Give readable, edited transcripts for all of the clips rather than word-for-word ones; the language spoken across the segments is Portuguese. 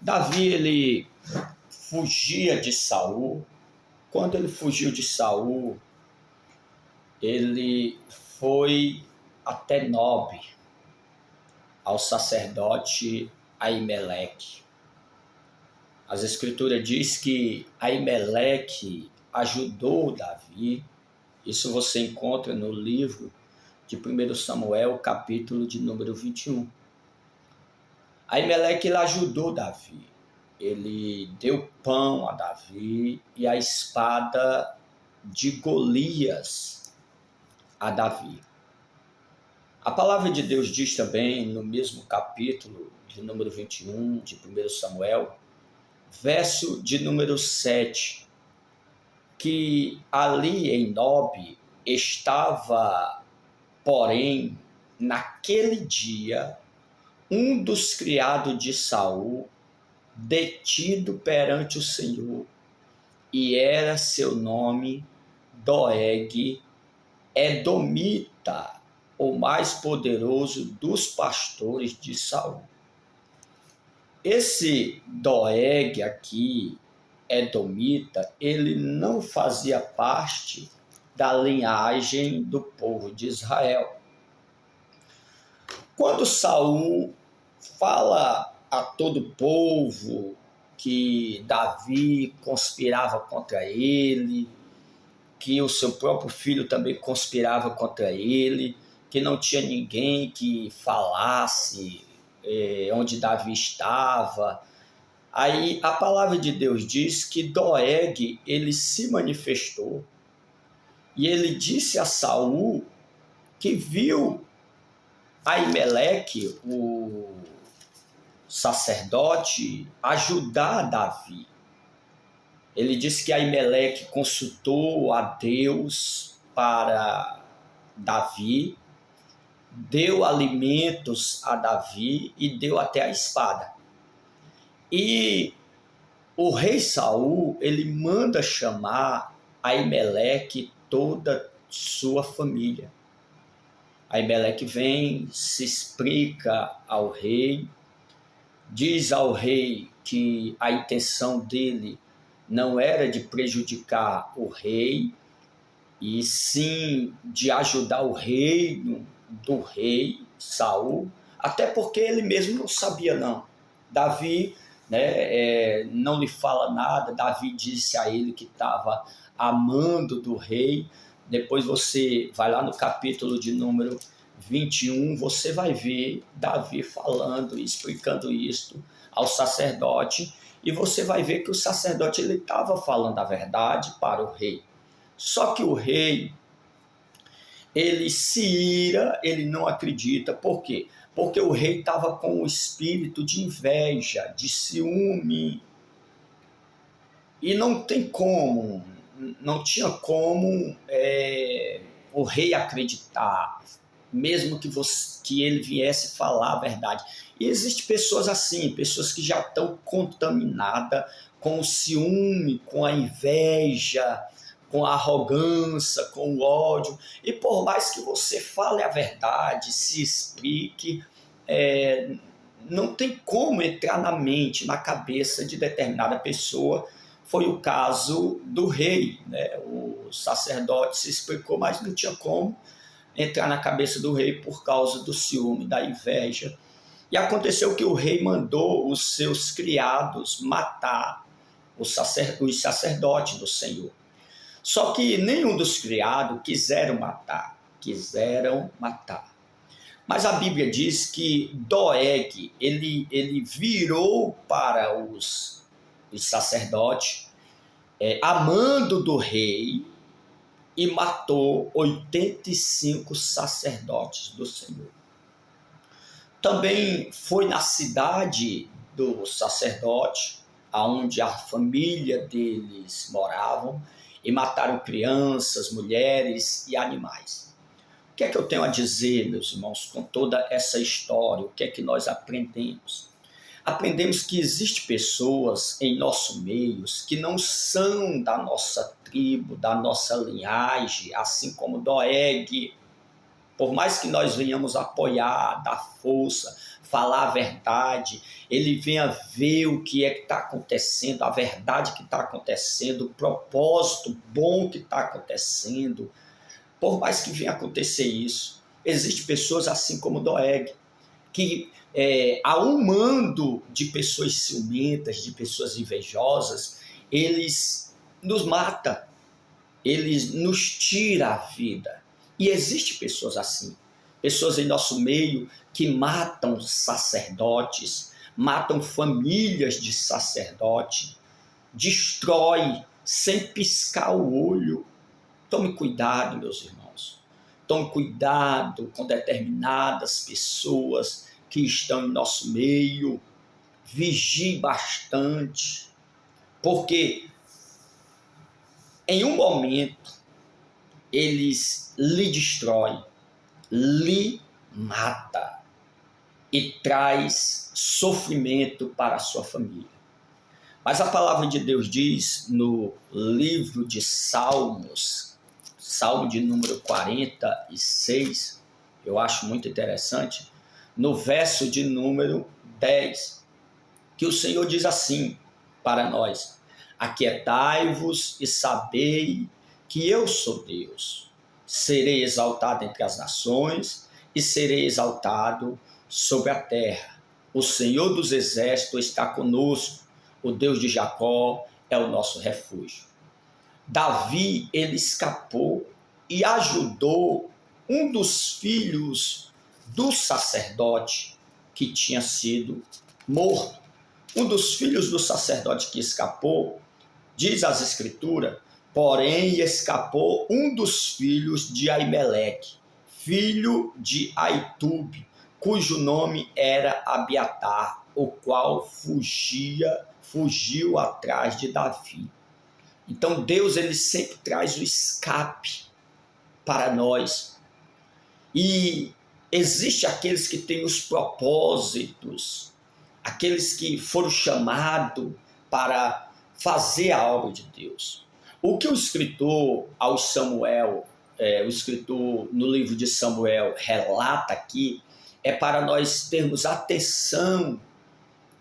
Davi, ele fugia de Saul. Quando ele fugiu de Saul, ele foi até Nob, ao sacerdote Aimeleque. As escrituras diz que Aimeleque ajudou Davi. Isso você encontra no livro de 1 Samuel, capítulo de número 21. Aimeleque ele ajudou Davi. Ele deu pão a Davi e a espada de Golias a Davi. A palavra de Deus diz também, no mesmo capítulo de número 21 de 1 Samuel, verso de número 7, que ali em Nob estava, porém, naquele dia, um dos criados de Saul detido perante o Senhor, e era seu nome Doeg, Edomita, o mais poderoso dos pastores de Saul. Esse Doeg aqui, Edomita, ele não fazia parte da linhagem do povo de Israel. Quando Saul fala a todo o povo que Davi conspirava contra ele, que o seu próprio filho também conspirava contra ele, que não tinha ninguém que falasse onde Davi estava. Aí a palavra de Deus diz que Doeg ele se manifestou e ele disse a Saul que viu Aimeleque, o sacerdote, ajudar Davi. Ele disse que Aimeleque consultou a Deus para Davi, deu alimentos a Davi e deu até a espada. E o rei Saul, ele manda chamar Aimeleque e toda sua família. Aimeleque vem, se explica ao rei, diz ao rei que a intenção dele não era de prejudicar o rei, e sim de ajudar o reino do rei Saul, até porque ele mesmo não sabia não. Davi não lhe fala nada. Davi disse a ele que estava amando do rei. Depois você vai lá no capítulo de número 21, você vai ver Davi falando e explicando isto ao sacerdote, e você vai ver que o sacerdote ele estava falando a verdade para o rei. Só que o rei, ele se ira, ele não acredita. Por quê? Porque o rei estava com o espírito de inveja, de ciúme. E não tem como, não tinha como o rei acreditar, mesmo que ele viesse falar a verdade. E existem pessoas assim, pessoas que já estão contaminadas com o ciúme, com a inveja, com a arrogância, com o ódio. E por mais que você fale a verdade, se explique, não tem como entrar na mente, na cabeça de determinada pessoa. Foi o caso do rei, né? O sacerdote se explicou, mas não tinha como entrar na cabeça do rei por causa do ciúme, da inveja. E aconteceu que o rei mandou os seus criados matar os sacerdotes do Senhor. Só que nenhum dos criados quiseram matar. Mas a Bíblia diz que Doeg, ele virou para os sacerdotes, amando do rei, e matou 85 sacerdotes do Senhor. Também foi na cidade do sacerdote, onde a família deles moravam, e mataram crianças, mulheres e animais. O que é que eu tenho a dizer, meus irmãos, com toda essa história? O que é que nós aprendemos? Aprendemos que existem pessoas em nosso meio que não são da nossa tribo, da nossa linhagem, assim como Doeg. Por mais que nós venhamos apoiar, dar força, falar a verdade, ele venha ver o que é que está acontecendo, a verdade que está acontecendo, o propósito bom que está acontecendo. Por mais que venha acontecer isso, existem pessoas assim como Doeg, que a um mando de pessoas ciumentas, de pessoas invejosas, eles nos matam, eles nos tiram a vida. E existem pessoas assim, pessoas em nosso meio que matam sacerdotes, matam famílias de sacerdote, destrói sem piscar o olho. Tome cuidado, meus irmãos. Tome cuidado com determinadas pessoas que estão em nosso meio. Vigie bastante, porque em um momento eles lhe destroem, lhe mata e traz sofrimento para a sua família. Mas a palavra de Deus diz no livro de Salmos, Salmo de número 46, eu acho muito interessante, no verso de número 10, que o Senhor diz assim para nós: aquietai-vos e sabei que eu sou Deus. Serei exaltado entre as nações e serei exaltado sobre a terra. O Senhor dos exércitos está conosco, o Deus de Jacó é o nosso refúgio. Davi, ele escapou e ajudou um dos filhos do sacerdote que tinha sido morto. Um dos filhos do sacerdote que escapou, diz as escrituras, porém escapou um dos filhos de Aimeleque, filho de Aitube, cujo nome era Abiatar, o qual fugiu atrás de Davi. Então Deus, ele sempre traz o escape para nós. E existe aqueles que têm os propósitos, aqueles que foram chamados para fazer a obra de Deus. O que o escritor aos Samuel, o escritor no livro de Samuel relata aqui, é para nós termos atenção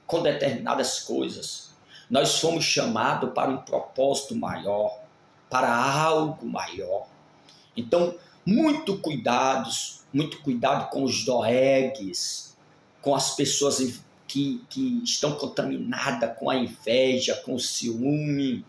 com determinadas coisas. Nós fomos chamados para um propósito maior, para algo maior. Então, muito cuidado com os doegues, com as pessoas que estão contaminadas com a inveja, com o ciúme.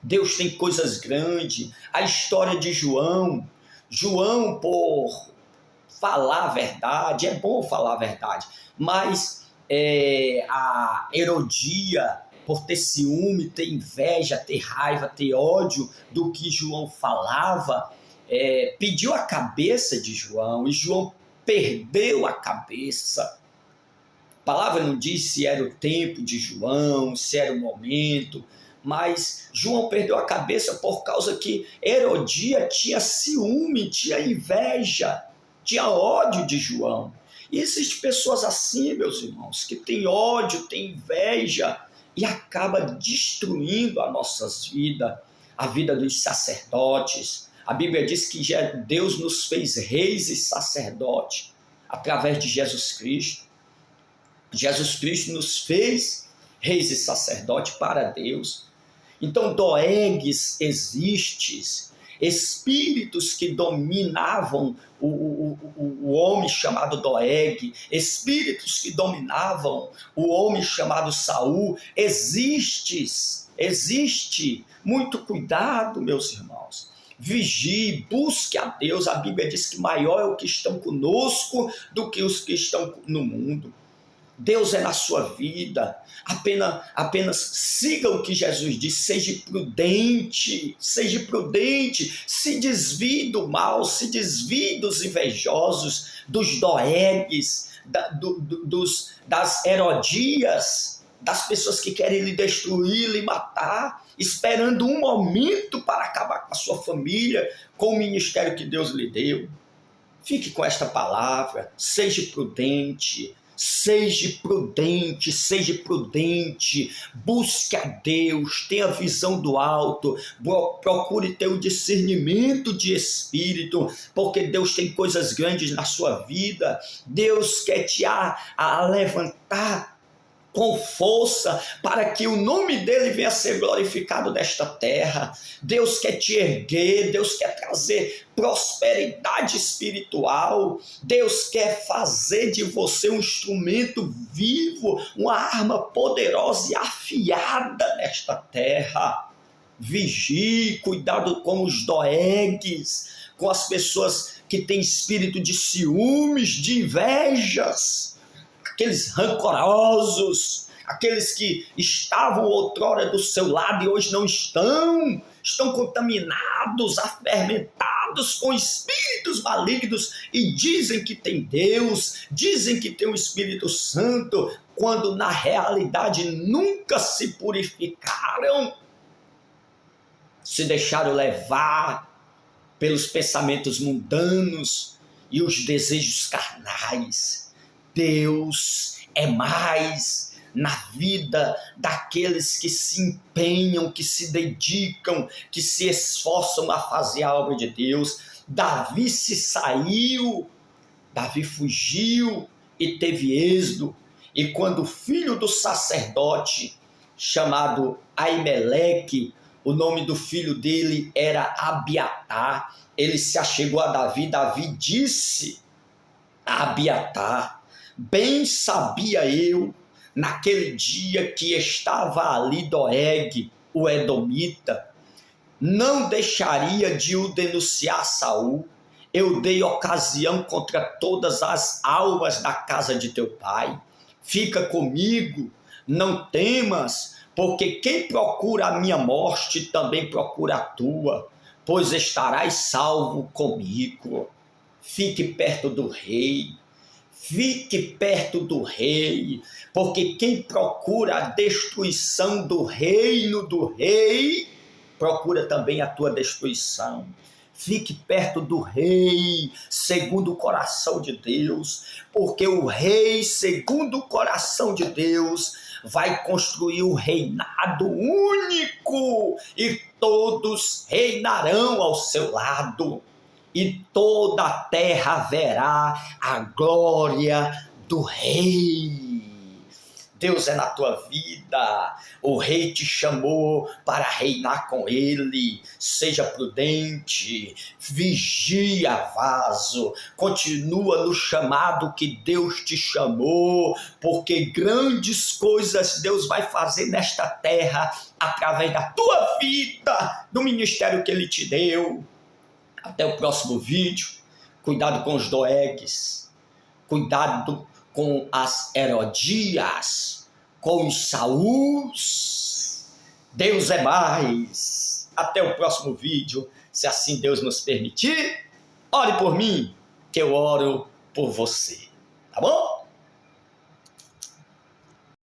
Deus tem coisas grandes. A história de João, por falar a verdade, é bom falar a verdade, mas a Herodia, por ter ciúme, ter inveja, ter raiva, ter ódio do que João falava, pediu a cabeça de João, e João perdeu a cabeça. A palavra não diz se era o tempo de João, se era o momento, mas João perdeu a cabeça por causa que Herodia tinha ciúme, tinha inveja, tinha ódio de João. E existem pessoas assim, meus irmãos, que têm ódio, têm inveja e acaba destruindo as nossas vidas, a vida dos sacerdotes. A Bíblia diz que Deus nos fez reis e sacerdotes através de Jesus Cristo. Jesus Cristo nos fez reis e sacerdotes para Deus. Então, doegues existem, espíritos que dominavam o homem chamado Doeg, espíritos que dominavam o homem chamado Saul, existe. Muito cuidado, meus irmãos. Vigie, busque a Deus. A Bíblia diz que maior é o que estão conosco do que os que estão no mundo. Deus é na sua vida. Apenas siga o que Jesus disse. Seja prudente, se desvie do mal, se desvie dos invejosos, dos doegues, das Herodias, das pessoas que querem lhe destruir, lhe matar, esperando um momento para acabar com a sua família, com o ministério que Deus lhe deu. Fique com esta palavra, seja prudente, Seja prudente, busque a Deus, tenha visão do alto, procure ter o discernimento de espírito, porque Deus tem coisas grandes na sua vida. Deus quer te levantar com força, para que o nome dele venha a ser glorificado nesta terra. Deus quer te erguer, Deus quer trazer prosperidade espiritual, Deus quer fazer de você um instrumento vivo, uma arma poderosa e afiada nesta terra. Vigie, cuidado com os doegues, com as pessoas que têm espírito de ciúmes, de invejas, aqueles rancorosos, aqueles que estavam outrora do seu lado e hoje não estão contaminados, afermentados com espíritos malignos e dizem que tem Deus, dizem que tem o Espírito Santo, quando na realidade nunca se purificaram, se deixaram levar pelos pensamentos mundanos e os desejos carnais. Deus é mais na vida daqueles que se empenham, que se dedicam, que se esforçam a fazer a obra de Deus. Davi fugiu e teve êxodo. E quando o filho do sacerdote, chamado Aimeleque, o nome do filho dele era Abiatar, ele se achegou a Davi. Davi disse a Abiatar: bem sabia eu, naquele dia que estava ali Doeg, o edomita, não deixaria de o denunciar a Saul. Eu dei ocasião contra todas as almas da casa de teu pai. Fica comigo, não temas, porque quem procura a minha morte também procura a tua, pois estarás salvo comigo. Fique perto do rei. Fique perto do rei, porque quem procura a destruição do reino do rei, procura também a tua destruição. Fique perto do rei, segundo o coração de Deus, porque o rei, segundo o coração de Deus, vai construir um reinado único e todos reinarão ao seu lado. E toda a terra verá a glória do rei. Deus é na tua vida, o rei te chamou para reinar com ele. Seja prudente, vigia, vaso, continua no chamado que Deus te chamou, porque grandes coisas Deus vai fazer nesta terra através da tua vida, do ministério que ele te deu. Até o próximo vídeo. Cuidado com os doegues, cuidado com as Herodias, com os Saúls. Deus é mais. Até o próximo vídeo, se assim Deus nos permitir. Ore por mim, que eu oro por você. Tá bom?